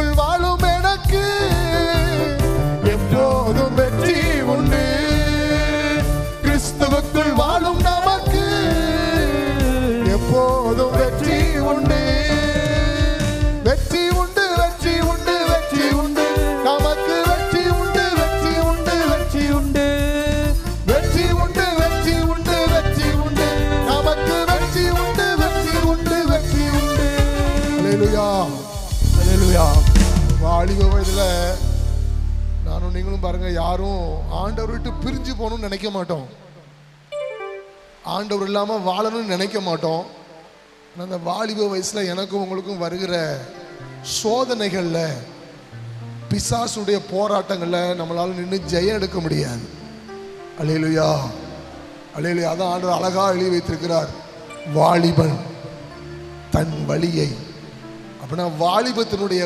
கிறிஸ்துவுக்குள் வாழும் எனக்கு எப்போதும் வெற்றி உண்டு. கிறிஸ்துவுக்குள் வாழும் நமக்கு எப்போதும் வெற்றி உண்டு. வெற்றி உண்டு, வெற்றி உண்டு, வெற்றி உண்டு, நமக்கு வெற்றி உண்டு, வெற்றி உண்டு, வெற்றி உண்டு, வெற்றி உண்டு, வெற்றி உண்டு, வெற்றி உண்டு, நமக்கு வெற்றி உண்டு, வெற்றி உண்டு, வெற்றி உண்டு. அல்லேலூயா, அல்லேலூயா. வாலிப வயதுல நானும் நீங்களும் பாருங்க, யாரும் ஆண்டவர் விட்டு பிரிஞ்சு போகணும்னு நினைக்க மாட்டோம். ஆண்டவர் இல்லாம வாழணும்னு நினைக்க மாட்டோம். அந்த வாலிப வயசுல எனக்கும் உங்களுக்கும் வருகிற சோதனைகள்ல, பிசாசுடைய போராட்டங்கள்ல நம்மளால நின்று ஜெயம் எடுக்க முடியாது. அல்லேலூயா, அல்லேலூயா. அதான் ஆண்டவர் அழகா எழுதி வைத்திருக்கிறார், வாலிபன் தன் வழியை. அப்படின்னா வாலிபத்தினுடைய